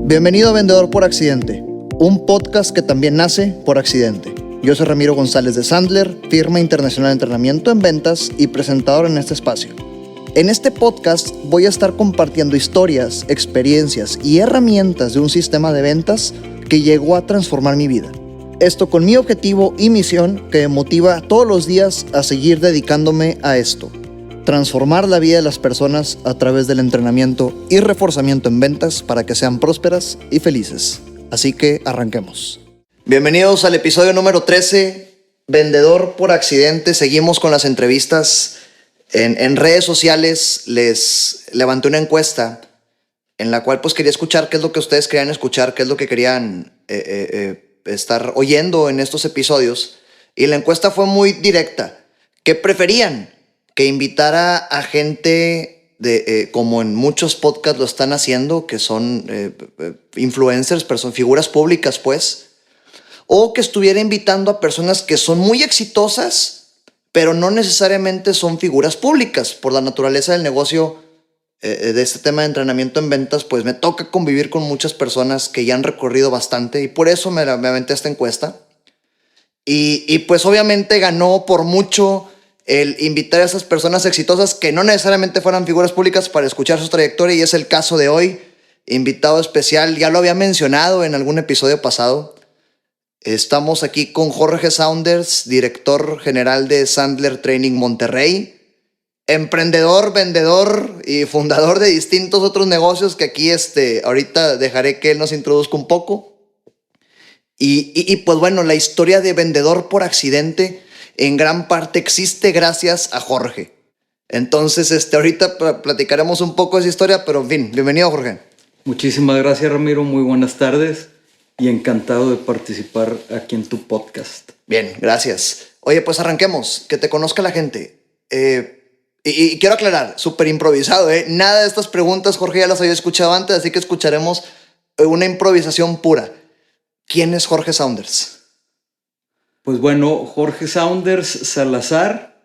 Bienvenido a Vendedor por Accidente, un podcast que también nace por accidente. Yo soy Ramiro González de Sandler, firma internacional de entrenamiento en ventas y presentador en este espacio. En este podcast voy a estar compartiendo historias, experiencias y herramientas de un sistema de ventas que llegó a transformar mi vida. Esto con mi objetivo y misión que me motiva todos los días a seguir dedicándome a esto. Transformar la vida de las personas a través del entrenamiento y reforzamiento en ventas para que sean prósperas y felices. Así que arranquemos. Bienvenidos al episodio número 13, Vendedor por Accidente. Seguimos con las entrevistas. En redes sociales les levanté una encuesta en la cual pues quería escuchar qué es lo que ustedes querían escuchar, qué es lo que querían estar oyendo en estos episodios. Y la encuesta fue muy directa. ¿Qué preferían? Que invitara a gente como en muchos podcasts lo están haciendo, que son influencers, figuras públicas pues, o que estuviera invitando a personas que son muy exitosas, pero no necesariamente son figuras públicas. Por la naturaleza del negocio de este tema de entrenamiento en ventas, pues me toca convivir con muchas personas que ya han recorrido bastante y por eso me aventé esta encuesta. Y pues obviamente ganó por mucho el invitar a esas personas exitosas que no necesariamente fueran figuras públicas para escuchar su trayectoria, y es el caso de hoy. Invitado especial, ya lo había mencionado en algún episodio pasado. Estamos aquí con Jorge Saunders, director general de Sandler Training Monterrey, emprendedor, vendedor y fundador de distintos otros negocios que aquí ahorita dejaré que él nos introduzca un poco. Y pues bueno, la historia de Vendedor por Accidente en gran parte existe gracias a Jorge. Entonces, ahorita platicaremos un poco de esa historia, pero en fin, bienvenido, Jorge. Muchísimas gracias, Ramiro. Muy buenas tardes y encantado de participar aquí en tu podcast. Bien, gracias. Oye, pues arranquemos, que te conozca la gente. Y quiero aclarar, súper improvisado, Nada de estas preguntas, Jorge, ya las había escuchado antes, así que escucharemos una improvisación pura. ¿Quién es Jorge Saunders? Pues bueno, Jorge Saunders Salazar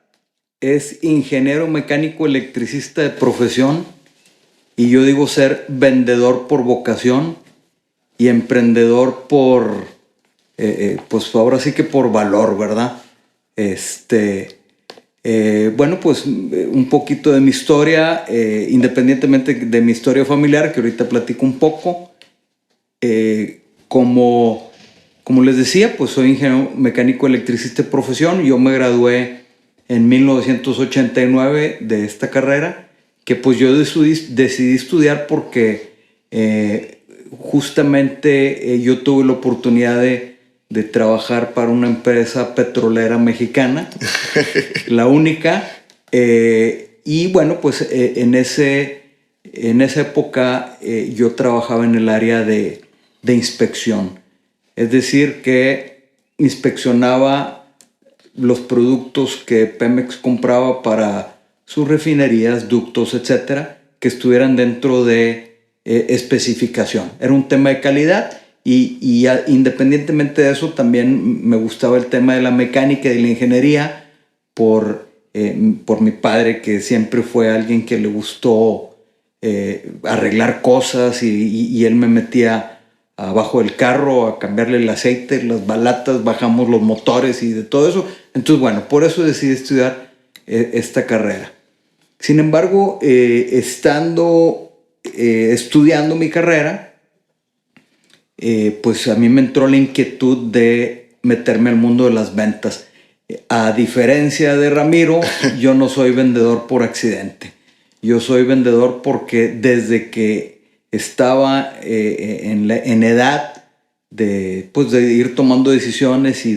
es ingeniero mecánico electricista de profesión y yo digo ser vendedor por vocación y emprendedor por, pues ahora sí que por valor, ¿verdad? Bueno, pues un poquito de mi historia, independientemente de mi historia familiar, que ahorita platico un poco. Como les decía, pues soy ingeniero mecánico electricista de profesión. Yo me gradué en 1989 de esta carrera, que pues yo decidí estudiar porque justamente yo tuve la oportunidad de trabajar para una empresa petrolera mexicana, la única. Y bueno, pues en esa época yo trabajaba en el área de inspección. Es decir, que inspeccionaba los productos que Pemex compraba para sus refinerías, ductos, etcétera, que estuvieran dentro de especificación. Era un tema de calidad y independientemente de eso también me gustaba el tema de la mecánica y de la ingeniería por mi padre, que siempre fue alguien que le gustó arreglar cosas y él me metía abajo del carro a cambiarle el aceite, las balatas, bajamos los motores y de todo eso. Entonces, bueno, por eso decidí estudiar esta carrera. Sin embargo, estudiando mi carrera, pues a mí me entró la inquietud de meterme al mundo de las ventas. A diferencia de Ramiro, yo no soy vendedor por accidente. Yo soy vendedor porque desde que estaba en edad de ir tomando decisiones y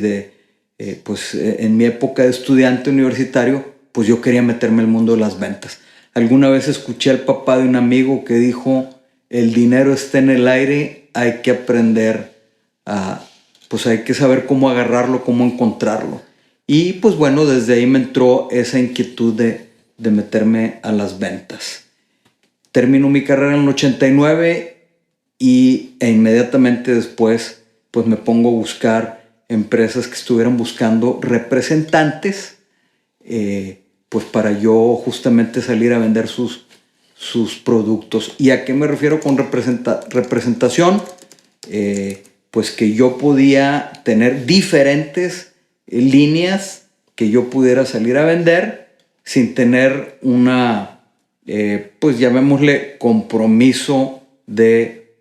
en mi época de estudiante universitario, pues yo quería meterme al mundo de las ventas. Alguna vez escuché al papá de un amigo que dijo: el dinero está en el aire, hay que aprender hay que saber cómo agarrarlo, cómo encontrarlo. Y pues bueno, desde ahí me entró esa inquietud de meterme a las ventas. Termino mi carrera en el 89 e inmediatamente después pues me pongo a buscar empresas que estuvieran buscando representantes pues para yo justamente salir a vender sus sus productos. ¿Y a qué me refiero con representación? Pues que yo podía tener diferentes líneas que yo pudiera salir a vender sin tener una, pues llamémosle compromiso de,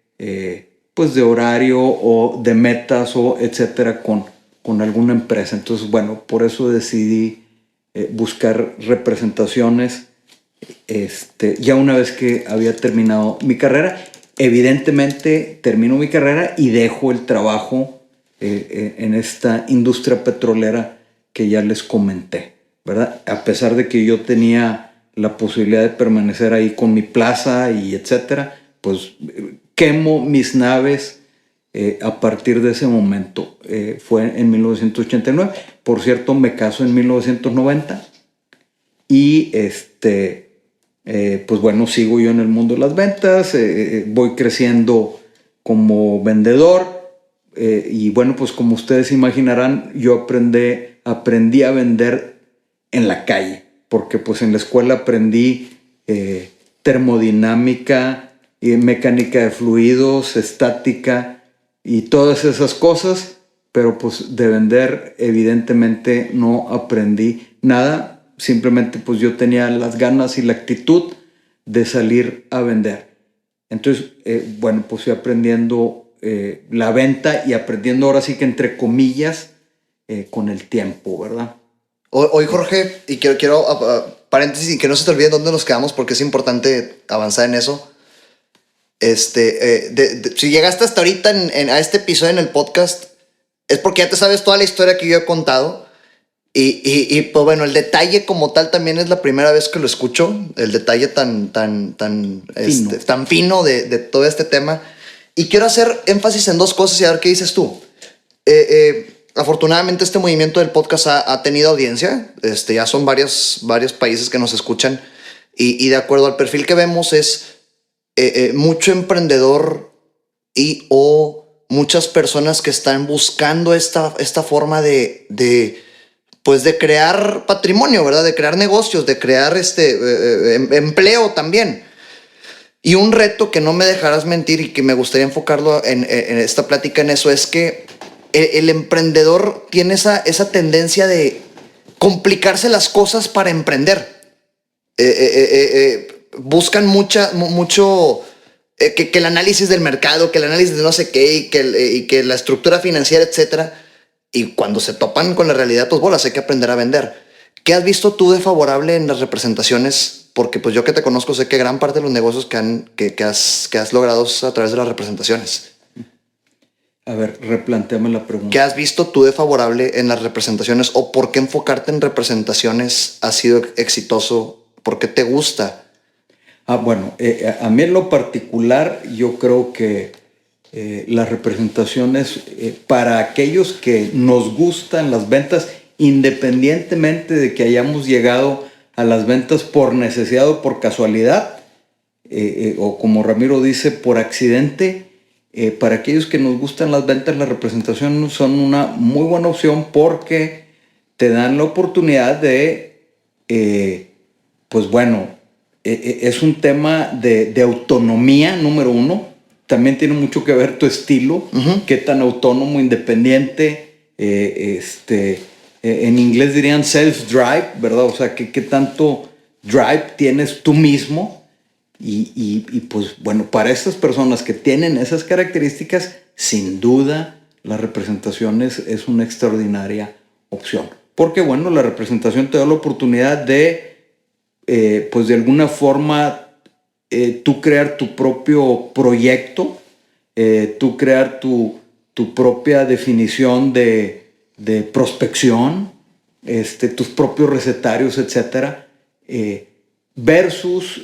pues de horario o de metas o etcétera con alguna empresa. Entonces, bueno, por eso decidí buscar representaciones ya una vez que había terminado mi carrera. Evidentemente termino mi carrera y dejo el trabajo en esta industria petrolera que ya les comenté, ¿verdad? A pesar de que yo tenía la posibilidad de permanecer ahí con mi plaza y etcétera, pues quemo mis naves a partir de ese momento. Fue en 1989. Por cierto, me caso en 1990 y pues bueno, sigo yo en el mundo de las ventas, voy creciendo como vendedor y bueno, pues como ustedes imaginarán, yo aprendí a vender en la calle, porque pues en la escuela aprendí termodinámica, mecánica de fluidos, estática y todas esas cosas, pero pues de vender evidentemente no aprendí nada. Simplemente pues yo tenía las ganas y la actitud de salir a vender. Entonces, bueno, pues fui aprendiendo la venta y aprendiendo ahora sí que entre comillas con el tiempo, ¿verdad? Hoy Jorge, y quiero paréntesis y que no se te olvide dónde nos quedamos porque es importante avanzar en eso. Si llegaste hasta ahorita a este episodio en el podcast, es porque ya te sabes toda la historia que yo he contado. Y pues bueno, el detalle como tal también es la primera vez que lo escucho, el detalle tan fino de todo este tema. Y quiero hacer énfasis en dos cosas y a ver qué dices tú. Afortunadamente este movimiento del podcast ha tenido audiencia, ya son varios países que nos escuchan y de acuerdo al perfil que vemos es mucho emprendedor o muchas personas que están buscando esta forma de crear patrimonio, ¿verdad? De crear negocios, de crear empleo también. Y un reto que no me dejarás mentir y que me gustaría enfocarlo en esta plática en eso es que el emprendedor tiene esa tendencia de complicarse las cosas para emprender. Buscan mucho que el análisis del mercado, que el análisis de no sé qué y que la estructura financiera, etcétera. Y cuando se topan con la realidad, pues bolas, hay que aprender a vender. ¿Qué has visto tú de favorable en las representaciones? Porque pues yo que te conozco sé que gran parte de los negocios que has logrado a través de las representaciones. A ver, replantéame la pregunta. ¿Qué has visto tú de favorable en las representaciones o por qué enfocarte en representaciones ha sido exitoso? ¿Por qué te gusta? Bueno, a mí en lo particular yo creo que las representaciones para aquellos que nos gustan las ventas, independientemente de que hayamos llegado a las ventas por necesidad o por casualidad, o como Ramiro dice, por accidente, para aquellos que nos gustan las ventas, las representaciones son una muy buena opción porque te dan la oportunidad de, pues bueno, es un tema de autonomía, número uno. También tiene mucho que ver tu estilo, qué tan autónomo, independiente, en inglés dirían self-drive, ¿verdad? O sea, qué tanto drive tienes tú mismo. Y pues bueno, para estas personas que tienen esas características, sin duda la representación es una extraordinaria opción. Porque bueno, la representación te da la oportunidad de, pues de alguna forma, tú crear tu propio proyecto, tú crear tu propia definición de prospección, tus propios recetarios, etcétera, versus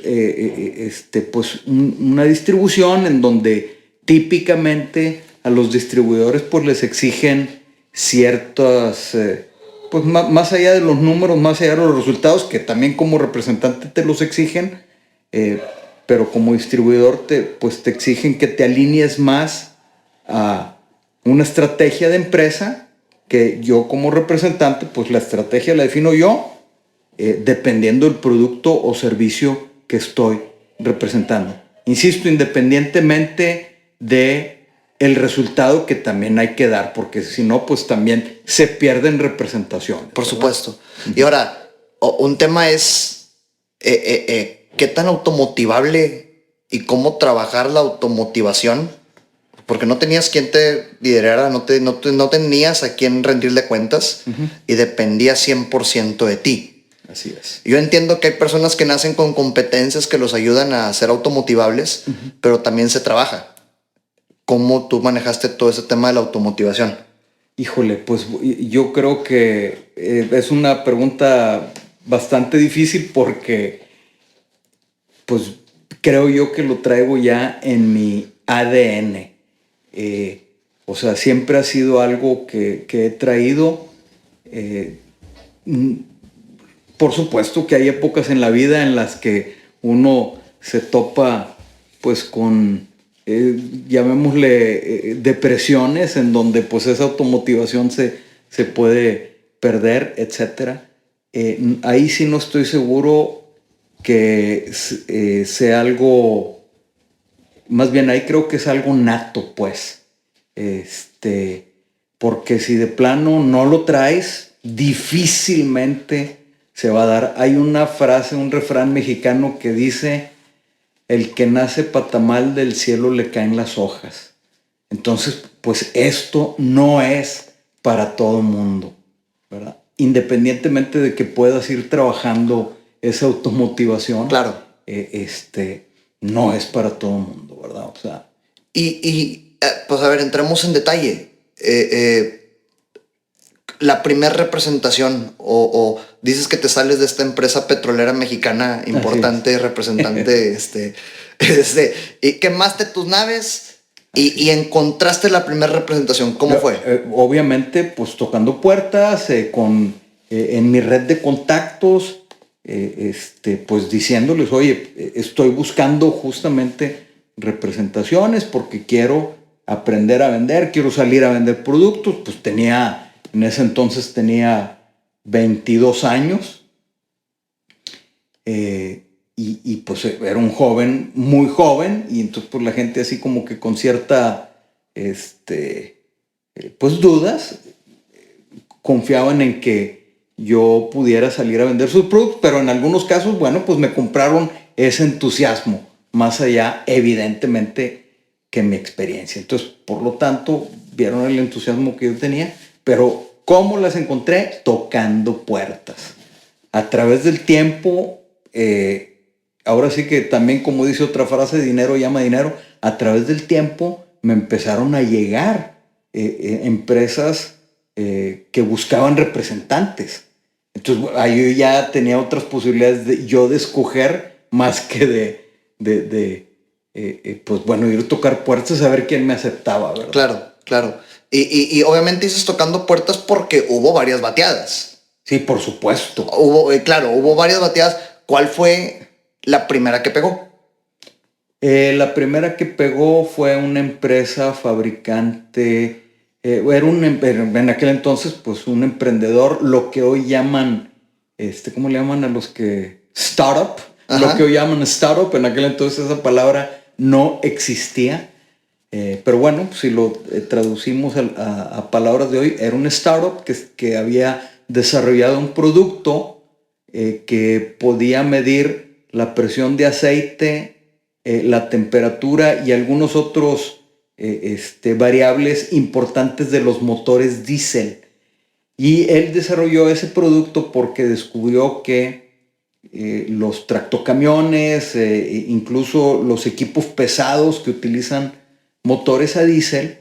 pues una distribución en donde típicamente a los distribuidores pues les exigen ciertas, pues más allá de los números, más allá de los resultados, que también como representante te los exigen, pero como distribuidor te exigen que te alinees más a una estrategia de empresa, que yo como representante, pues la estrategia la defino yo, dependiendo del producto o servicio que estoy representando. Insisto, independientemente de el resultado que también hay que dar, porque si no, pues también se pierden representaciones. Por supuesto. Y ahora, un tema es qué tan automotivable y cómo trabajar la automotivación, porque no tenías quien te liderara, no tenías a quien rendirle cuentas, y dependía 100% de ti. Así es. Yo entiendo que hay personas que nacen con competencias que los ayudan a ser automotivables, pero también se trabaja. ¿Cómo tú manejaste todo ese tema de la automotivación? Híjole, pues yo creo que es una pregunta bastante difícil porque pues creo yo que lo traigo ya en mi ADN. O sea, siempre ha sido algo que he traído. Por supuesto que hay épocas en la vida en las que uno se topa pues con, llamémosle, depresiones, en donde pues esa automotivación se puede perder, etc. Ahí sí no estoy seguro que sea algo, más bien ahí creo que es algo nato, pues. Porque si de plano no lo traes, difícilmente se va a dar. Hay una frase, un refrán mexicano que dice: el que nace patamal del cielo le caen las hojas. Entonces, pues esto no es para todo el mundo, ¿verdad? Independientemente de que puedas ir trabajando esa automotivación, claro, no es para todo el mundo, ¿verdad? O sea, pues a ver, entremos en detalle. La primera representación, o dices que te sales de esta empresa petrolera mexicana importante, representante, y quemaste tus naves y encontraste la primera representación. ¿Cómo fue? Obviamente, pues tocando puertas, en mi red de contactos, pues diciéndoles: oye, estoy buscando justamente representaciones porque quiero aprender a vender, quiero salir a vender productos. Pues en ese entonces tenía 22 años, y pues era un joven, muy joven, y entonces pues la gente así como que con cierta, pues dudas, confiaban en que yo pudiera salir a vender sus productos, pero en algunos casos, bueno, pues me compraron ese entusiasmo, más allá, evidentemente, que mi experiencia. Entonces, por lo tanto, vieron el entusiasmo que yo tenía, pero ¿cómo las encontré? Tocando puertas. A través del tiempo, ahora sí que también, como dice otra frase, dinero llama dinero, a través del tiempo me empezaron a llegar empresas que buscaban representantes. Entonces, ahí yo ya tenía otras posibilidades de escoger, más que pues bueno, ir a tocar puertas a ver quién me aceptaba, ¿verdad? Claro, claro. Y obviamente dices tocando puertas porque hubo varias bateadas. Sí, por supuesto. Hubo varias bateadas. ¿Cuál fue la primera que pegó? La primera que pegó fue una empresa fabricante. En aquel entonces, pues un emprendedor, lo que hoy llaman, ¿cómo le llaman a los que? Startup. Ajá. Lo que hoy llaman startup, en aquel entonces esa palabra no existía. Pero bueno, si lo traducimos a palabras de hoy, era un startup que había desarrollado un producto que podía medir la presión de aceite, la temperatura y algunos otros variables importantes de los motores diésel. Y él desarrolló ese producto porque descubrió que los tractocamiones, incluso los equipos pesados que utilizan motores a diésel,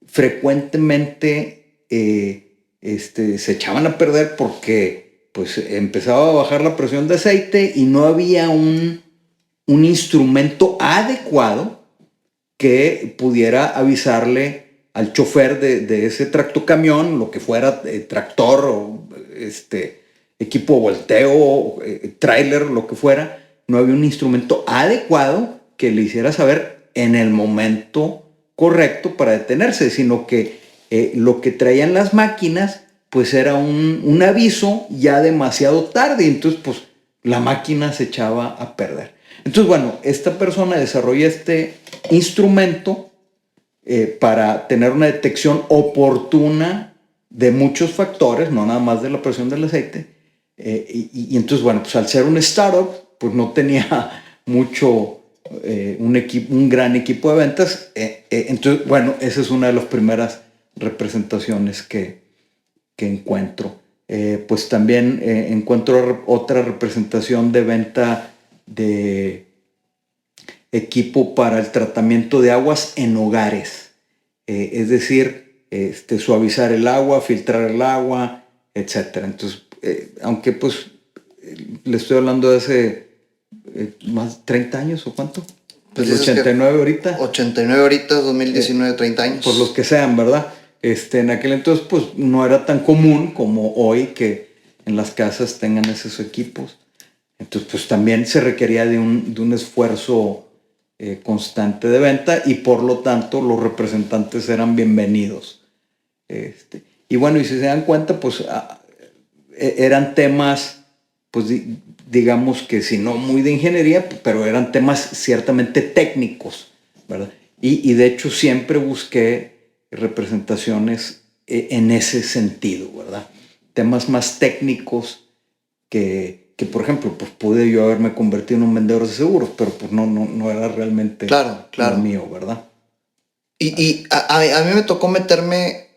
frecuentemente se echaban a perder porque pues empezaba a bajar la presión de aceite y no había un instrumento adecuado que pudiera avisarle al chofer de ese tractocamión, lo que fuera, tractor o equipo volteo, tráiler, lo que fuera. No había un instrumento adecuado que le hiciera saber en el momento correcto para detenerse, sino que lo que traían las máquinas pues era un aviso ya demasiado tarde, y entonces pues la máquina se echaba a perder. Entonces, bueno, esta persona desarrolla este instrumento para tener una detección oportuna de muchos factores, no nada más de la presión del aceite. Y entonces, bueno, pues al ser un startup, pues no tenía mucho, un gran equipo de ventas. Entonces, bueno, esa es una de las primeras representaciones que encuentro. Pues también encuentro otra representación de venta de equipo para el tratamiento de aguas en hogares. Es decir, suavizar el agua, filtrar el agua, etc. Entonces, aunque pues le estoy hablando de hace más de 30 años o cuánto. Pues 89 ahorita. 89 ahorita, 2019, 30 años. Por los que sean, ¿verdad? En aquel entonces pues no era tan común como hoy que en las casas tengan esos equipos. Entonces pues también se requería de un esfuerzo constante de venta y por lo tanto los representantes eran bienvenidos. Y bueno, y si se dan cuenta, pues eran temas, pues digamos que si no muy de ingeniería, pero eran temas ciertamente técnicos, ¿verdad? Y de hecho siempre busqué representaciones en ese sentido, ¿verdad? Temas más técnicos que por ejemplo, pues pude yo haberme convertido en un vendedor de seguros, pero pues no era realmente claro. lo mío, ¿verdad? Y a mí me tocó meterme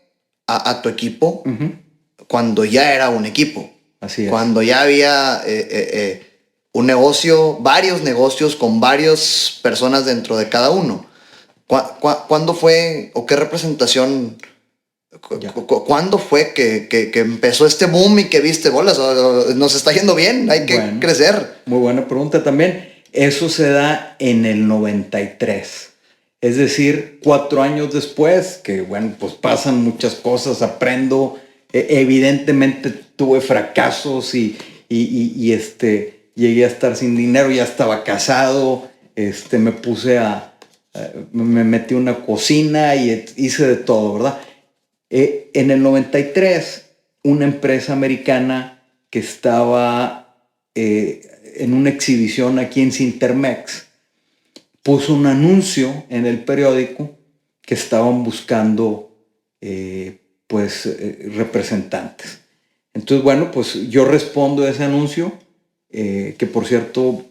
a tu equipo cuando ya era un equipo. Así es. Cuando ya había un negocio, varios negocios con varias personas dentro de cada uno. ¿Cuándo fue o qué representación? ¿Cuándo fue que empezó este boom y que viste bolas? Nos está yendo bien, hay que crecer. Muy buena pregunta también. Eso se da en el 93. Es decir, 4 años después, que bueno, pues pasan muchas cosas, aprendo. Evidentemente tuve fracasos y llegué a estar sin dinero, ya estaba casado, me metí a una cocina y hice de todo, ¿verdad? En el 93, una empresa americana que estaba en una exhibición aquí en Cintermex puso un anuncio en el periódico que estaban buscando representantes. Entonces, bueno, pues yo respondo a ese anuncio, que por cierto,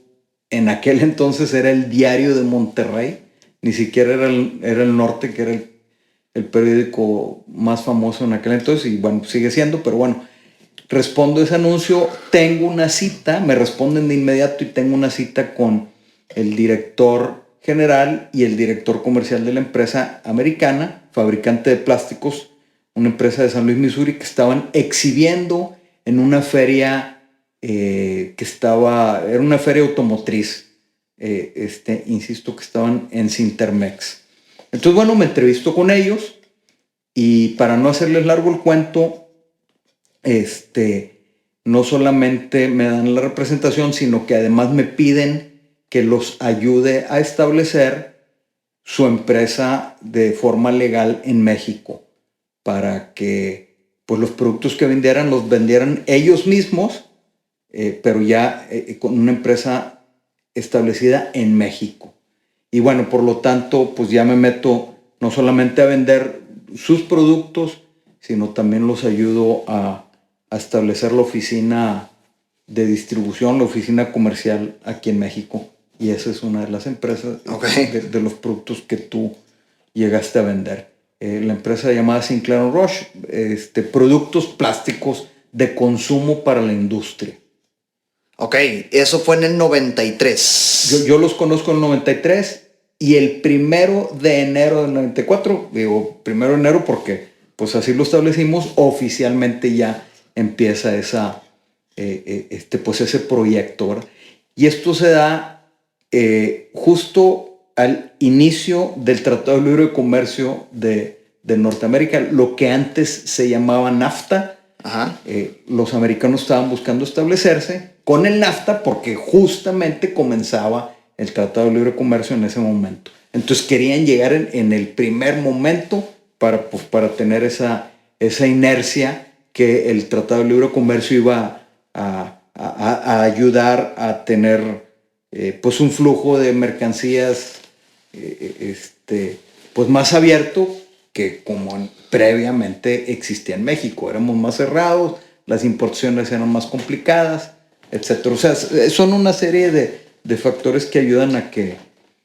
en aquel entonces era el Diario de Monterrey, ni siquiera era el Norte, que era el periódico más famoso en aquel entonces, y bueno, sigue siendo, pero bueno, respondo ese anuncio, tengo una cita, me responden de inmediato y tengo una cita con el director general y el director comercial de la empresa americana, fabricante de plásticos, una empresa de San Luis, Missouri, que estaban exhibiendo en una feria era una feria automotriz, insisto que estaban en Cintermex. Entonces, bueno, me entrevisto con ellos y para no hacerles largo el cuento, no solamente me dan la representación, sino que además me piden que los ayude a establecer su empresa de forma legal en México para que pues, los productos que vendieran los vendieran ellos mismos, pero ya con una empresa establecida en México. Y bueno, por lo tanto, pues ya me meto no solamente a vender sus productos, sino también los ayudo a establecer la oficina de distribución, la oficina comercial aquí en México. Y esa es una de las empresas de los productos que tú llegaste a vender. La empresa llamada Sinclair & Roche, productos plásticos de consumo para la industria. Ok, eso fue en el 93. Yo los conozco en el 93 y el 1 de enero del 94, digo 1 de enero porque pues así lo establecimos, oficialmente ya empieza ese proyecto, ¿verdad? Y esto se da justo al inicio del Tratado de Libre Comercio de Norteamérica, lo que antes se llamaba NAFTA. Ajá. Los americanos estaban buscando establecerse con el NAFTA porque justamente comenzaba el Tratado de Libre Comercio en ese momento. Entonces querían llegar en el primer momento para tener esa inercia que el Tratado de Libre Comercio iba a ayudar a tener pues un flujo de mercancías pues más abierto que como previamente existía en México. Éramos más cerrados, las importaciones eran más complicadas, etc. O sea, son una serie de factores que ayudan a que,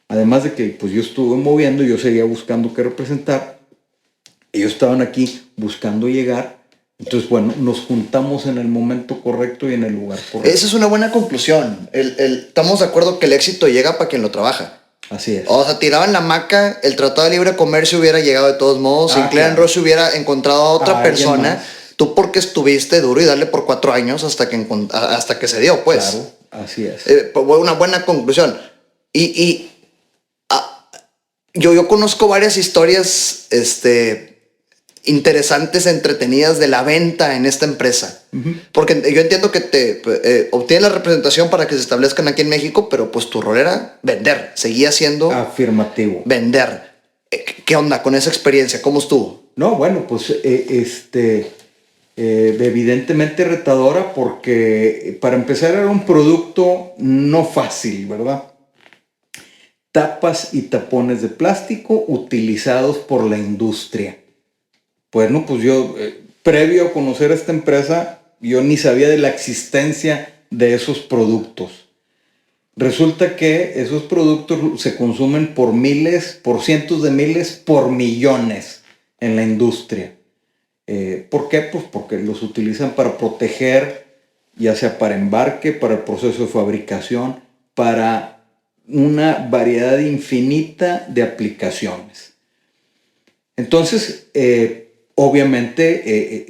además de que pues yo estuve moviendo, yo seguía buscando qué representar, ellos estaban aquí buscando llegar. Entonces, bueno, nos juntamos en el momento correcto y en el lugar correcto. Esa es una buena conclusión. Estamos de acuerdo que el éxito llega para quien lo trabaja. Así es. O sea, tiraban la maca, el Tratado de Libre Comercio hubiera llegado de todos modos, Sinclair claro. Roche hubiera encontrado a otra persona. Más. Tú porque estuviste duro y darle por 4 años hasta que se dio, pues. Claro, así es. Una buena conclusión. Yo conozco varias historias, interesantes, entretenidas de la venta en esta empresa. Uh-huh. Porque yo entiendo que obtienes la representación para que se establezcan aquí en México, pero pues tu rol era vender, seguía siendo afirmativo. Vender. ¿Qué onda con esa experiencia? ¿Cómo estuvo? No, bueno, pues evidentemente retadora porque para empezar era un producto no fácil, ¿verdad? Tapas y tapones de plástico utilizados por la industria. Bueno, pues yo, previo a conocer esta empresa, yo ni sabía de la existencia de esos productos. Resulta que esos productos se consumen por miles, por cientos de miles, por millones en la industria. ¿Por qué? Pues porque los utilizan para proteger, ya sea para embarque, para el proceso de fabricación, para una variedad infinita de aplicaciones. Entonces, obviamente,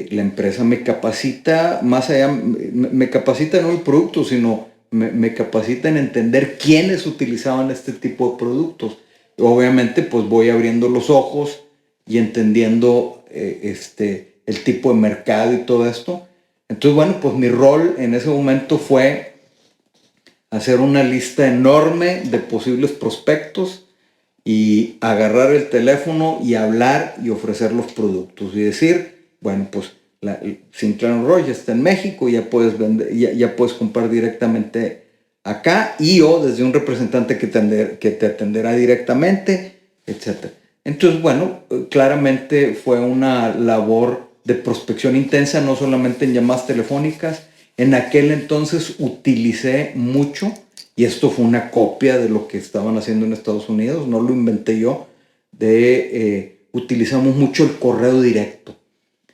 la empresa me capacita, más allá, me capacita no en el producto, sino me capacita en entender quiénes utilizaban este tipo de productos. Obviamente, pues voy abriendo los ojos y entendiendo el tipo de mercado y todo esto. Entonces, bueno, pues mi rol en ese momento fue hacer una lista enorme de posibles prospectos y agarrar el teléfono y hablar y ofrecer los productos y decir, bueno, pues Sinclair Roche está en México, ya puedes vender, ya puedes comprar directamente acá y o desde un representante que te atenderá directamente, etc. Entonces, bueno, claramente fue una labor de prospección intensa, no solamente en llamadas telefónicas. En aquel entonces utilicé mucho, y esto fue una copia de lo que estaban haciendo en Estados Unidos, no lo inventé yo, utilizamos mucho el correo directo.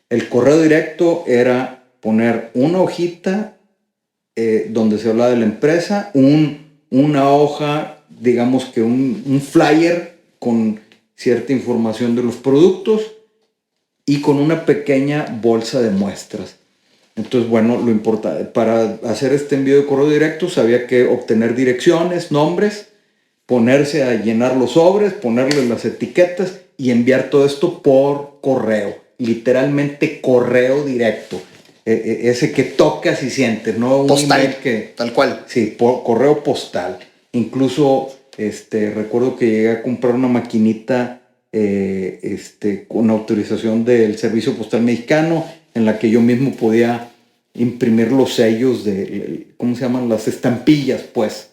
El correo directo era poner una hojita donde se hablaba de la empresa, una hoja, digamos que un flyer con cierta información de los productos y con una pequeña bolsa de muestras. Entonces, bueno, lo importante, para hacer este envío de correo directo, había que obtener direcciones, nombres, ponerse a llenar los sobres, ponerle las etiquetas y enviar todo esto por correo. Literalmente correo directo. Ese que tocas y sientes, ¿no? Un postal, email que, tal cual. Sí, por correo postal. Incluso recuerdo que llegué a comprar una maquinita con autorización del Servicio Postal Mexicano, en la que yo mismo podía imprimir los sellos de, ¿cómo se llaman? Las estampillas, pues.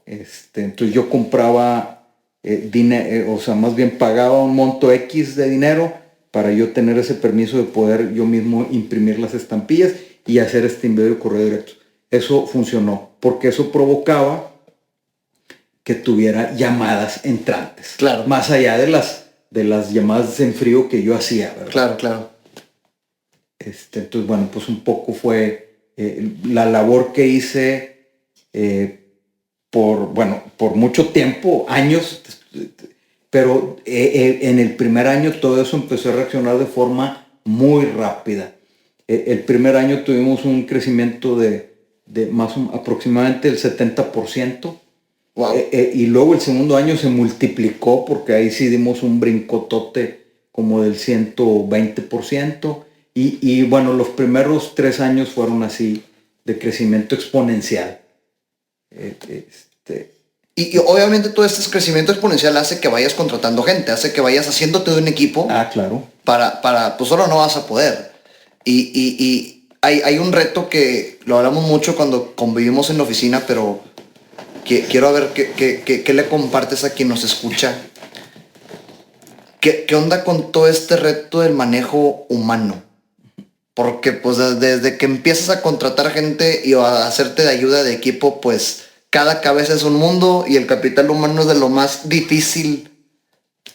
Entonces yo compraba dinero, o sea, más bien pagaba un monto X de dinero para yo tener ese permiso de poder yo mismo imprimir las estampillas y hacer este envío de correo directo. Eso funcionó, porque eso provocaba que tuviera llamadas entrantes. Claro. Más allá de las llamadas en frío que yo hacía, ¿verdad? Claro, claro. Entonces, bueno, pues un poco fue la labor que hice por mucho tiempo, años, pero en el primer año todo eso empezó a reaccionar de forma muy rápida. El primer año tuvimos un crecimiento de aproximadamente el 70%. Wow. Y luego el segundo año se multiplicó porque ahí sí dimos un brincotote como del 120%. Y bueno, los primeros 3 años fueron así de crecimiento exponencial. Y obviamente todo este crecimiento exponencial hace que vayas contratando gente, hace que vayas haciéndote de un equipo. Ah, claro. Pues solo no vas a poder. Y hay un reto que lo hablamos mucho cuando convivimos en la oficina, pero quiero ver qué le compartes a quien nos escucha. ¿Qué onda con todo este reto del manejo humano? Porque pues desde que empiezas a contratar gente y a hacerte de ayuda de equipo, pues cada cabeza es un mundo y el capital humano es de lo más difícil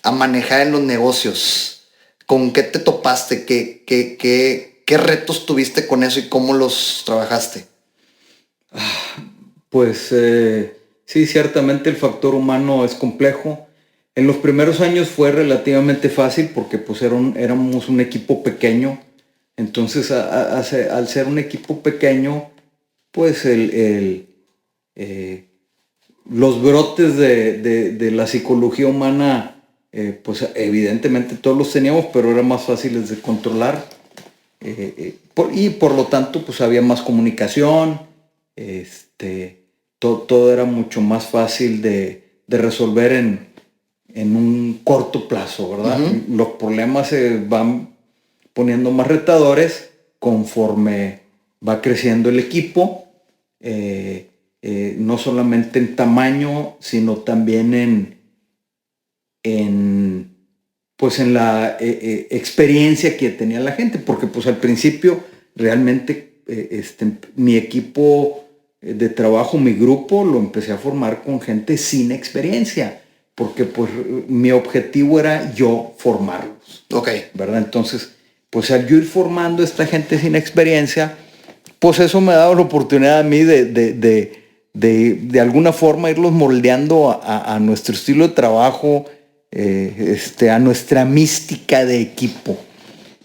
a manejar en los negocios. ¿Con qué te topaste? ¿Qué retos tuviste con eso y cómo los trabajaste? Pues sí, ciertamente el factor humano es complejo. En los primeros años fue relativamente fácil porque pues éramos un equipo pequeño. Entonces al ser un equipo pequeño, pues los brotes de la psicología humana, pues evidentemente todos los teníamos, pero eran más fáciles de controlar. Y por lo tanto, pues había más comunicación. Todo era mucho más fácil de resolver en un corto plazo, ¿verdad? Uh-huh. Los problemas se van poniendo más retadores conforme va creciendo el equipo, no solamente en tamaño, sino también en la experiencia que tenía la gente, porque pues al principio realmente mi equipo de trabajo, mi grupo, lo empecé a formar con gente sin experiencia, porque pues mi objetivo era yo formarlos. Ok. ¿Verdad? Entonces, pues al yo ir formando a esta gente sin experiencia, pues eso me ha dado la oportunidad a mí de alguna forma irlos moldeando a nuestro estilo de trabajo, a nuestra mística de equipo.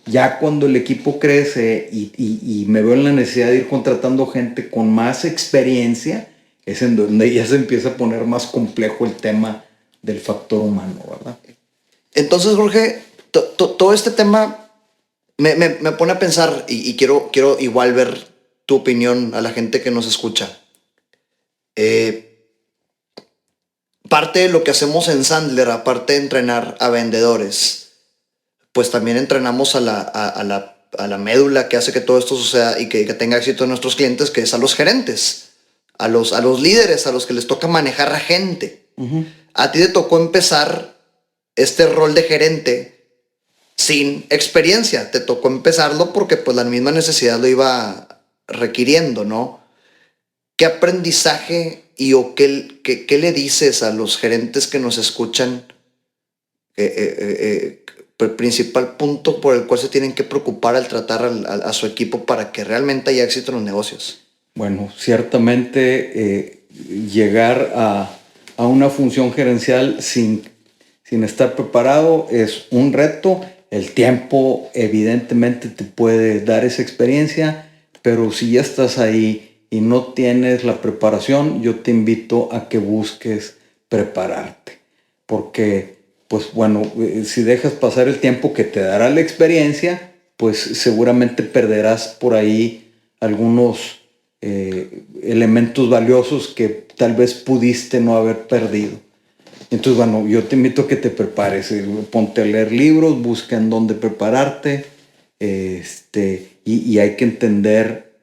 Ya cuando el equipo crece y me veo en la necesidad de ir contratando gente con más experiencia, es en donde ya se empieza a poner más complejo el tema del factor humano, ¿verdad? Entonces, Jorge, todo este tema me pone a pensar y quiero igual ver tu opinión a la gente que nos escucha. Parte de lo que hacemos en Sandler, aparte de entrenar a vendedores, pues también entrenamos a la médula que hace que todo esto suceda y que tenga éxito en nuestros clientes, que es a los gerentes, a los líderes, a los que les toca manejar a gente. Uh-huh. A ti te tocó empezar este rol de gerente sin experiencia. Te tocó empezarlo porque pues la misma necesidad lo iba requiriendo, ¿no? ¿Qué aprendizaje o qué le dices a los gerentes que nos escuchan? El principal punto por el cual se tienen que preocupar al tratar a su equipo para que realmente haya éxito en los negocios. Bueno, ciertamente llegar a una función gerencial sin estar preparado es un reto. El tiempo evidentemente te puede dar esa experiencia, pero si ya estás ahí y no tienes la preparación, yo te invito a que busques prepararte. Porque, pues bueno, si dejas pasar el tiempo que te dará la experiencia, pues seguramente perderás por ahí algunos elementos valiosos que tal vez pudiste no haber perdido. Entonces, bueno, yo te invito a que te prepares, ponte a leer libros, busca en dónde prepararte, y hay que entender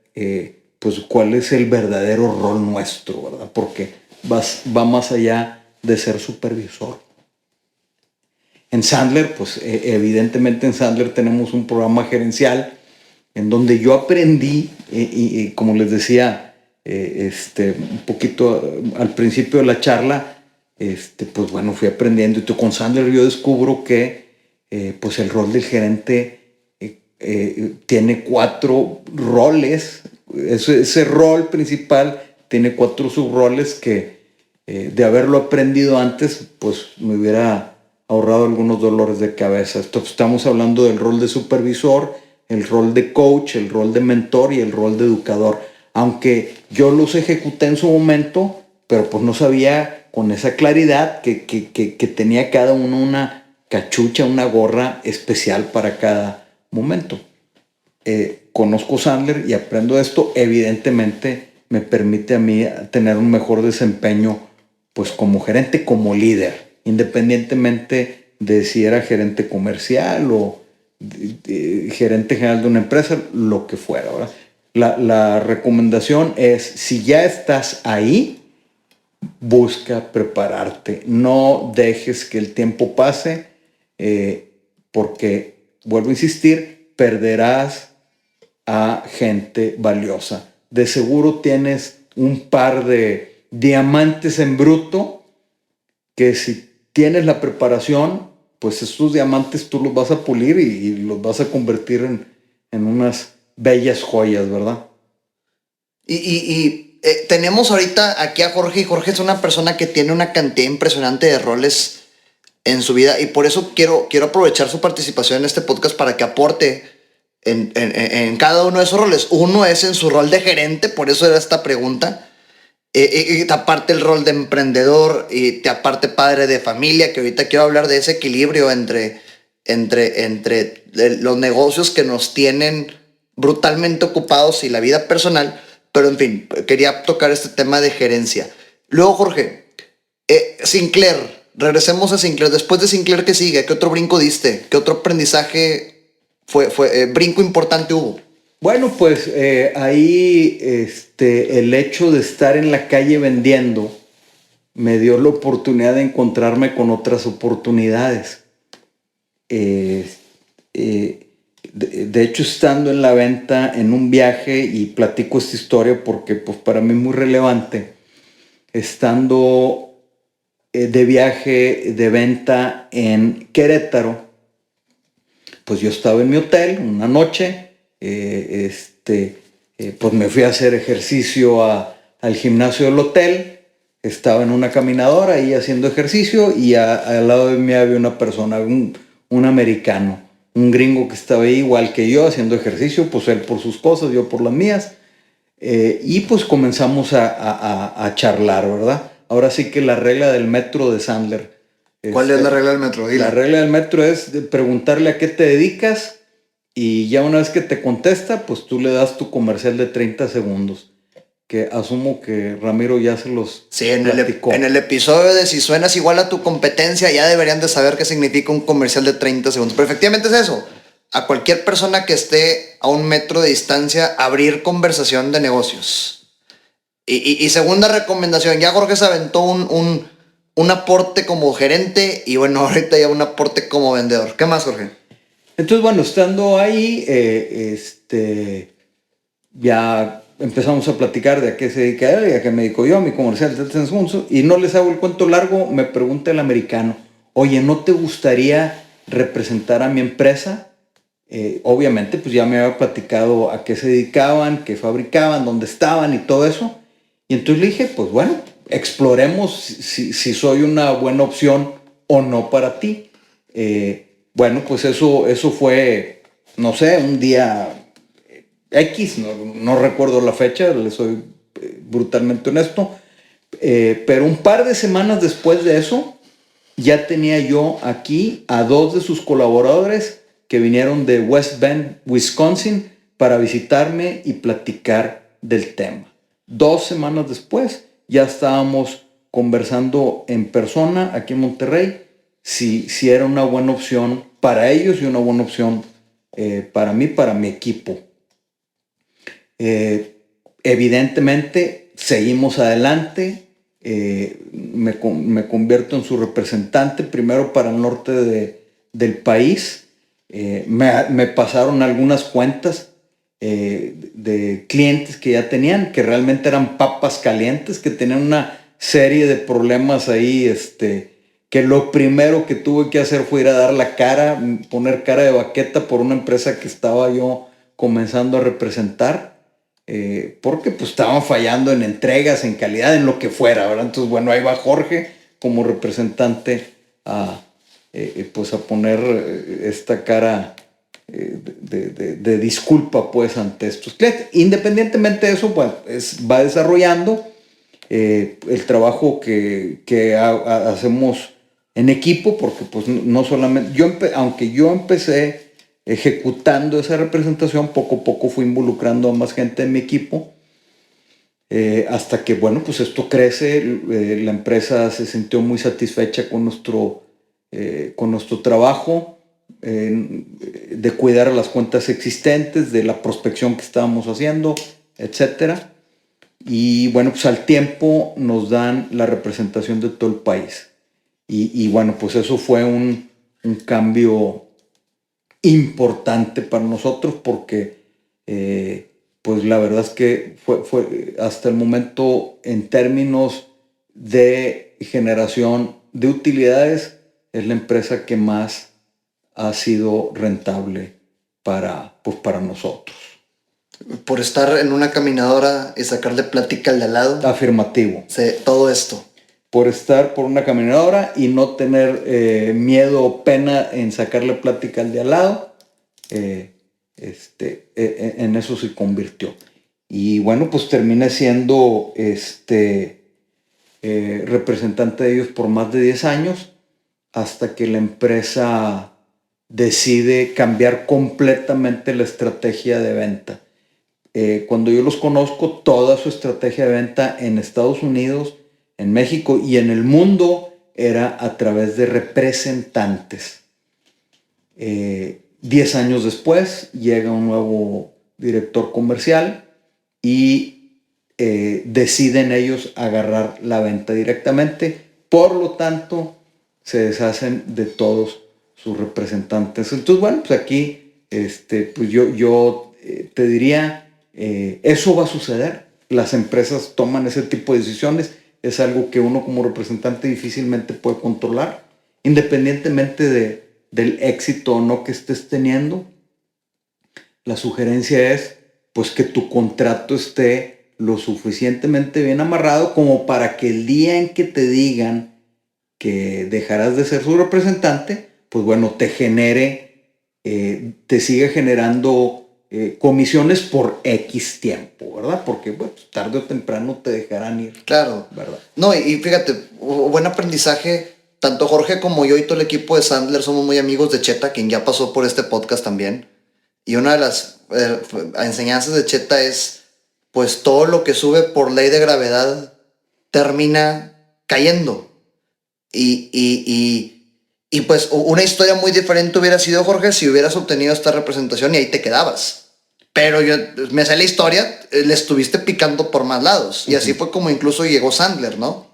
pues cuál es el verdadero rol nuestro, ¿verdad? Porque va más allá de ser supervisor. En Sandler, pues evidentemente en Sandler tenemos un programa gerencial en donde yo aprendí, y como les decía, un poquito al principio de la charla, pues bueno, fui aprendiendo. Y con Sandler yo descubro que pues el rol del gerente tiene 4 roles. Ese rol principal tiene 4 subroles que de haberlo aprendido antes, pues me hubiera ahorrado algunos dolores de cabeza. Estamos hablando del rol de supervisor, el rol de coach, el rol de mentor y el rol de educador. Aunque yo los ejecuté en su momento, pero pues no sabía con esa claridad que tenía cada uno una cachucha, una gorra especial para cada momento. Conozco Sandler y aprendo esto. Evidentemente me permite a mí tener un mejor desempeño pues como gerente, como líder, independientemente de si era gerente comercial o gerente general de una empresa, lo que fuera, ¿verdad? La recomendación es, si ya estás ahí, busca prepararte. No dejes que el tiempo pase, porque, vuelvo a insistir, perderás a gente valiosa. De seguro tienes un par de diamantes en bruto que, si tienes la preparación, pues estos diamantes tú los vas a pulir y los vas a convertir en unas bellas joyas, ¿verdad? Tenemos ahorita aquí a Jorge, y Jorge es una persona que tiene una cantidad impresionante de roles en su vida, y por eso quiero aprovechar su participación en este podcast para que aporte en cada uno de esos roles. Uno es en su rol de gerente, por eso era esta pregunta. Y aparte el rol de emprendedor, y aparte padre de familia, que ahorita quiero hablar de ese equilibrio entre los negocios que nos tienen brutalmente ocupados y la vida personal. Pero en fin, quería tocar este tema de gerencia. Luego, Jorge, Sinclair, regresemos a Sinclair. Después de Sinclair, ¿qué sigue? ¿Qué otro brinco diste? ¿Qué otro aprendizaje brinco importante hubo? Bueno, pues ahí el hecho de estar en la calle vendiendo me dio la oportunidad de encontrarme con otras oportunidades. De hecho, estando en la venta, en un viaje, y platico esta historia porque pues, para mí es muy relevante, estando de viaje de venta en Querétaro, pues yo estaba en mi hotel una noche, pues me fui a hacer ejercicio al gimnasio del hotel, estaba en una caminadora ahí haciendo ejercicio, y al lado de mí había una persona, un americano, un gringo que estaba ahí igual que yo haciendo ejercicio, pues él por sus cosas, yo por las mías, y pues comenzamos a charlar, ¿verdad? Ahora sí que la regla del metro de Sandler. ¿Cuál es la regla del metro? La regla del metro es preguntarle a qué te dedicas, y ya una vez que te contesta, pues tú le das tu comercial de 30 segundos. Que asumo que Ramiro ya se los platicó. En el episodio de Si suenas igual a tu competencia, ya deberían de saber qué significa un comercial de 30 segundos. Pero efectivamente es eso. A cualquier persona que esté a 1 metro de distancia, abrir conversación de negocios. Y segunda recomendación, ya Jorge se aventó un aporte como gerente, y bueno, ahorita ya un aporte como vendedor. ¿Qué más, Jorge? Entonces, bueno, estando ahí, ya empezamos a platicar de a qué se dedica él y a qué me dedico yo, a mi comercial de 30 segundos, y no les hago el cuento largo, me pregunta el americano, oye, ¿no te gustaría representar a mi empresa? Obviamente, pues ya me había platicado a qué se dedicaban, qué fabricaban, dónde estaban y todo eso, y entonces le dije, pues bueno, exploremos si soy una buena opción o no para ti. Bueno, pues eso fue, no sé, un día X, no recuerdo la fecha, le soy brutalmente honesto, pero un par de semanas después de eso, ya tenía yo aquí a 2 de sus colaboradores que vinieron de West Bend, Wisconsin, para visitarme y platicar del tema. 2 semanas después, ya estábamos conversando en persona aquí en Monterrey, si era una buena opción para ellos y una buena opción para mí, para mi equipo. Evidentemente seguimos adelante, me convierto en su representante primero para el norte del país. Me pasaron algunas cuentas de clientes que ya tenían, que realmente eran papas calientes, que tenían una serie de problemas ahí, que lo primero que tuve que hacer fue ir a dar la cara, poner cara de baqueta por una empresa que estaba yo comenzando a representar, porque pues estaban fallando en entregas, en calidad, en lo que fuera, ¿verdad? Entonces, bueno, ahí va Jorge como representante pues a poner esta cara de disculpa pues ante estos clientes. Independientemente de eso, pues va desarrollando el trabajo que hacemos en equipo, porque pues no solamente, aunque yo empecé ejecutando esa representación, poco a poco fui involucrando a más gente en mi equipo, hasta que, bueno, pues esto crece, la empresa se sintió muy satisfecha con nuestro trabajo, de cuidar las cuentas existentes, de la prospección que estábamos haciendo, etcétera. Y bueno, pues al tiempo nos dan la representación de todo el país. Y bueno, pues eso fue un cambio importante para nosotros porque pues la verdad es que fue hasta el momento en términos de generación de utilidades es la empresa que más ha sido rentable para nosotros. Por estar en una caminadora y sacarle plática al de al lado. Afirmativo. Todo esto. Por estar por una caminadora y no tener miedo o pena en sacarle plática al de al lado, en eso se convirtió. Y bueno, pues terminé siendo representante de ellos por más de 10 años, hasta que la empresa decide cambiar completamente la estrategia de venta. Cuando yo los conozco, toda su estrategia de venta en Estados Unidos, en México y en el mundo era a través de representantes. 10 años después llega un nuevo director comercial y deciden ellos agarrar la venta directamente. Por lo tanto, se deshacen de todos sus representantes. Entonces, bueno, pues aquí pues yo te diría, eso va a suceder. Las empresas toman ese tipo de decisiones. Es algo que uno como representante difícilmente puede controlar, independientemente del éxito o no que estés teniendo. La sugerencia es pues que tu contrato esté lo suficientemente bien amarrado como para que el día en que te digan que dejarás de ser su representante, pues bueno, te siga generando comisiones por X tiempo, ¿verdad? Porque bueno, tarde o temprano te dejarán ir. Claro. ¿Verdad? No, y fíjate, buen aprendizaje. Tanto Jorge como yo y todo el equipo de Sandler somos muy amigos de Cheta, quien ya pasó por este podcast también. Y una de las enseñanzas de Cheta es, pues todo lo que sube por ley de gravedad termina cayendo. Y pues una historia muy diferente hubiera sido, Jorge, si hubieras obtenido esta representación y ahí te quedabas. Pero yo me sé la historia, le estuviste picando por más lados. Y así fue como incluso llegó Sandler, ¿no?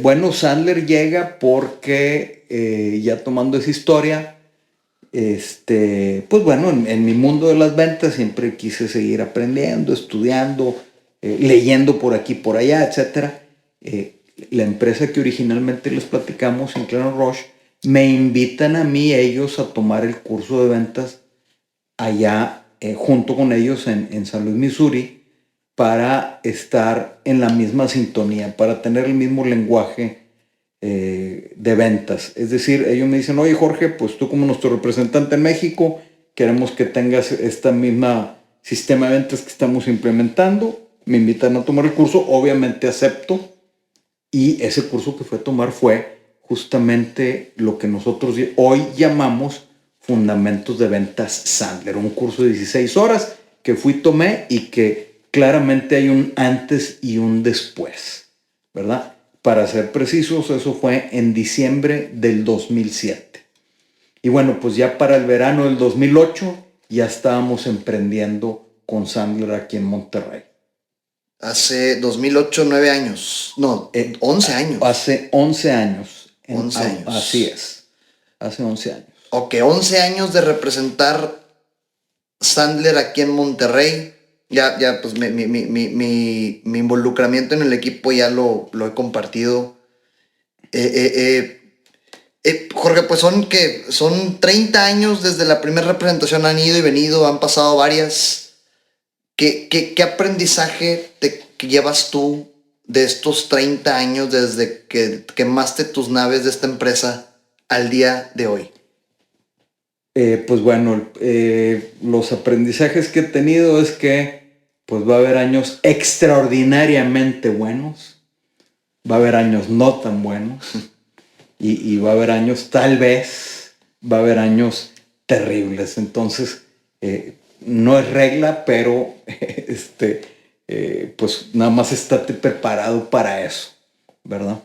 Bueno, Sandler llega porque ya tomando esa historia, pues bueno, en mi mundo de las ventas siempre quise seguir aprendiendo, estudiando, leyendo por aquí, por allá, etc. La empresa que originalmente les platicamos, Sinclair Roche, me invitan a mí, ellos, a tomar el curso de ventas allá junto con ellos en San Luis, Missouri, para estar en la misma sintonía, para tener el mismo lenguaje de ventas. Es decir, ellos me dicen, oye Jorge, pues tú como nuestro representante en México, queremos que tengas esta misma sistema de ventas que estamos implementando. Me invitan a tomar el curso, obviamente acepto, y ese curso que fue a tomar fue justamente lo que nosotros hoy llamamos Fundamentos de Ventas Sandler, un curso de 16 horas que tomé y que claramente hay un antes y un después, ¿verdad? Para ser precisos, eso fue en diciembre del 2007. Y bueno, pues ya para el verano del 2008 ya estábamos emprendiendo con Sandler aquí en Monterrey. Hace 2008, 9 años. No, 11 años. Hace 11 años. 11 años. Así es. Hace 11 años. Ok, 11 años de representar Sandler aquí en Monterrey. Ya, pues mi involucramiento en el equipo ya lo he compartido. Jorge, pues son 30 años desde la primera representación, han ido y venido, han pasado varias. ¿Qué aprendizaje te llevas tú de estos 30 años desde que quemaste tus naves de esta empresa al día de hoy? Pues bueno, los aprendizajes que he tenido es que pues va a haber años extraordinariamente buenos, va a haber años no tan buenos y va a haber años, tal vez, va a haber años terribles. Entonces, no es regla, pero pues nada más estate preparado para eso, ¿verdad?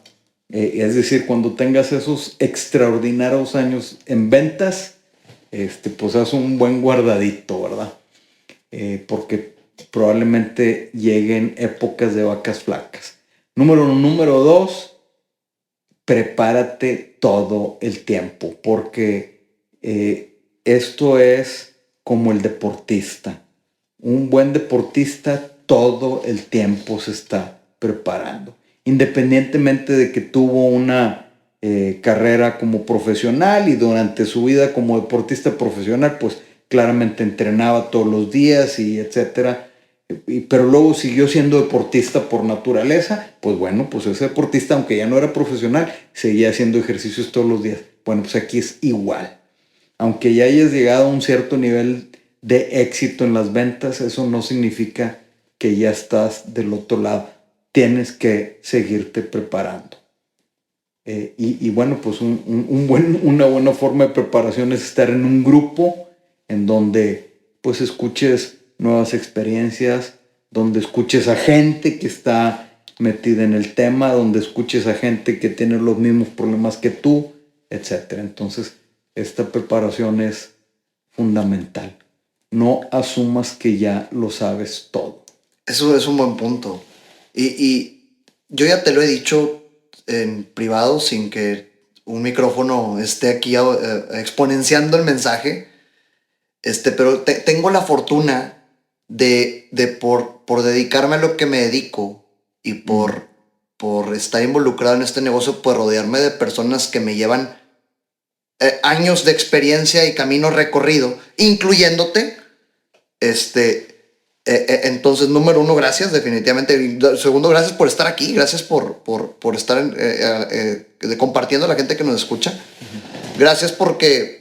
Es decir, cuando tengas esos extraordinarios años en ventas, pues haz un buen guardadito, ¿verdad? Porque probablemente lleguen épocas de vacas flacas. Número 2, prepárate todo el tiempo, porque esto es como el deportista. Un buen deportista todo el tiempo se está preparando, independientemente de que tuvo una carrera como profesional y durante su vida como deportista profesional, pues claramente entrenaba todos los días y etcétera. Pero luego siguió siendo deportista por naturaleza. Pues bueno, pues ese deportista, aunque ya no era profesional, seguía haciendo ejercicios todos los días. Bueno, pues aquí es igual. Aunque ya hayas llegado a un cierto nivel de éxito en las ventas, eso no significa que ya estás del otro lado. Tienes que seguirte preparando. Y bueno, pues una buena forma de preparación es estar en un grupo en donde pues escuches nuevas experiencias, donde escuches a gente que está metida en el tema, donde escuches a gente que tiene los mismos problemas que tú, etc. Entonces, esta preparación es fundamental. No asumas que ya lo sabes todo. Eso es un buen punto. Y yo ya te lo he dicho en privado, sin que un micrófono esté aquí exponenciando el mensaje. Pero tengo la fortuna de por dedicarme a lo que me dedico y por estar involucrado en este negocio, pues rodearme de personas que me llevan años de experiencia y camino recorrido, incluyéndote. Entonces, número 1, gracias, definitivamente. Segundo, gracias por estar aquí, gracias por estar compartiendo a la gente que nos escucha. Gracias porque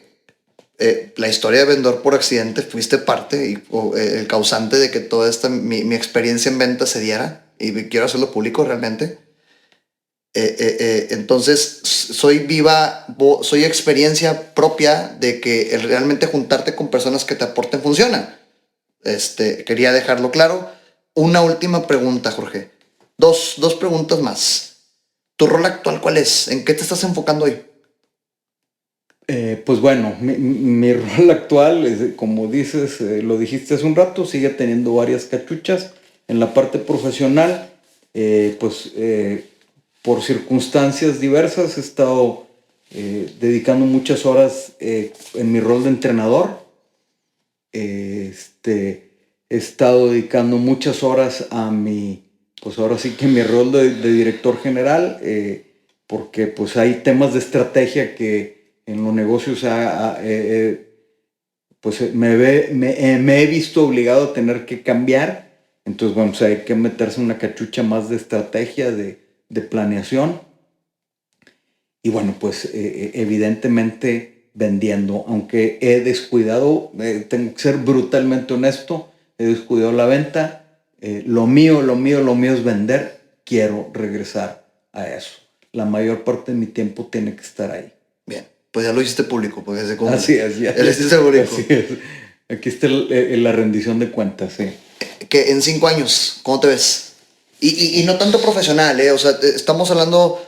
la historia de Vendedor por Accidente fuiste parte y el causante de que toda mi experiencia en venta se diera, y quiero hacerlo público realmente. Entonces soy experiencia propia de que realmente juntarte con personas que te aporten funciona. Quería dejarlo claro. Una última pregunta, Jorge. Dos preguntas más. ¿Tu rol actual cuál es? ¿En qué te estás enfocando hoy? Pues bueno, mi rol actual, como dices, lo dijiste hace un rato, sigue teniendo varias cachuchas. En la parte profesional, por circunstancias diversas he estado dedicando muchas horas en mi rol de entrenador. He estado dedicando muchas horas a pues ahora sí que mi rol de director general, porque pues hay temas de estrategia que en los negocios pues me he visto obligado a tener que cambiar. Entonces, bueno, pues hay que meterse en una cachucha más de estrategia, de planeación. Y bueno, pues evidentemente vendiendo, aunque he descuidado, tengo que ser brutalmente honesto, he descuidado la venta. Lo mío es vender. Quiero regresar a eso. La mayor parte de mi tiempo tiene que estar ahí. Bien, pues ya lo hiciste público, porque se cumple. Así es, ya. Ya lo hiciste público. Así es. Aquí está la rendición de cuentas, sí. Que en 5 años, ¿cómo te ves? Y no tanto profesional, o sea, estamos hablando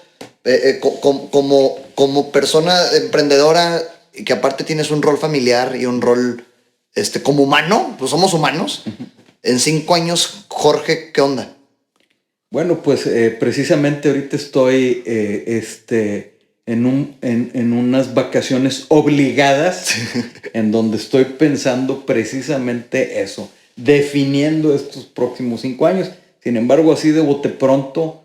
como persona emprendedora, y que aparte tienes un rol familiar y un rol como humano, pues somos humanos. Uh-huh. En 5 años, Jorge, ¿qué onda? Bueno, pues precisamente ahorita estoy en unas vacaciones obligadas en donde estoy pensando precisamente eso, definiendo estos próximos 5 años. Sin embargo, así de bote pronto,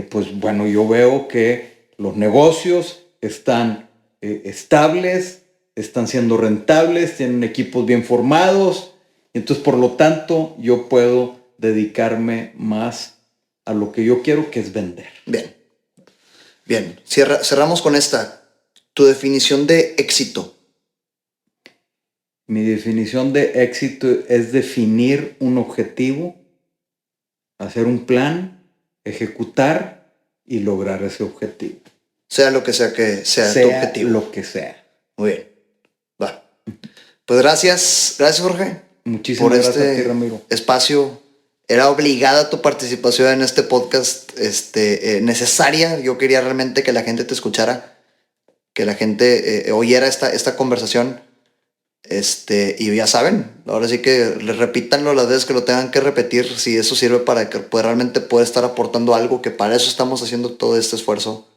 pues bueno, yo veo que los negocios están estables, están siendo rentables, tienen equipos bien formados, entonces por lo tanto yo puedo dedicarme más a lo que yo quiero, que es vender. Bien. Cerramos con esta. Tu definición de éxito. Mi definición de éxito es definir un objetivo, hacer un plan, ejecutar y lograr ese objetivo. Sea lo que sea que sea tu objetivo. Lo que sea. Muy bien. Va. Pues gracias. Gracias, Jorge. Muchísimas gracias a ti, Ramiro. Espacio. Era obligada tu participación en este podcast, necesaria. Yo quería realmente que la gente te escuchara, que la gente oyera esta conversación. Y ya saben, ahora sí que repítanlo las veces que lo tengan que repetir, si eso sirve para que realmente pueda estar aportando algo, que para eso estamos haciendo todo este esfuerzo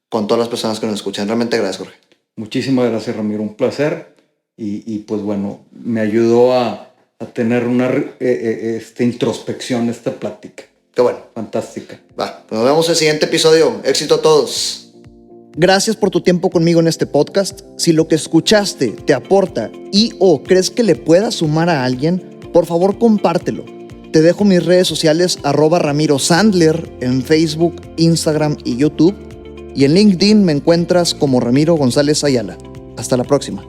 con todas las personas que nos escuchan. Realmente gracias, Jorge. Muchísimas gracias, Ramiro, un placer. Y pues bueno, me ayudó a tener una introspección, esta plática. Qué bueno. Fantástica. Va, pues nos vemos en el siguiente episodio. Éxito a todos. Gracias por tu tiempo conmigo en este podcast. Si lo que escuchaste te aporta o crees que le pueda sumar a alguien, por favor compártelo. Te dejo mis redes sociales @Ramiro Sandler en Facebook, Instagram y YouTube. Y en LinkedIn me encuentras como Ramiro González Ayala. Hasta la próxima.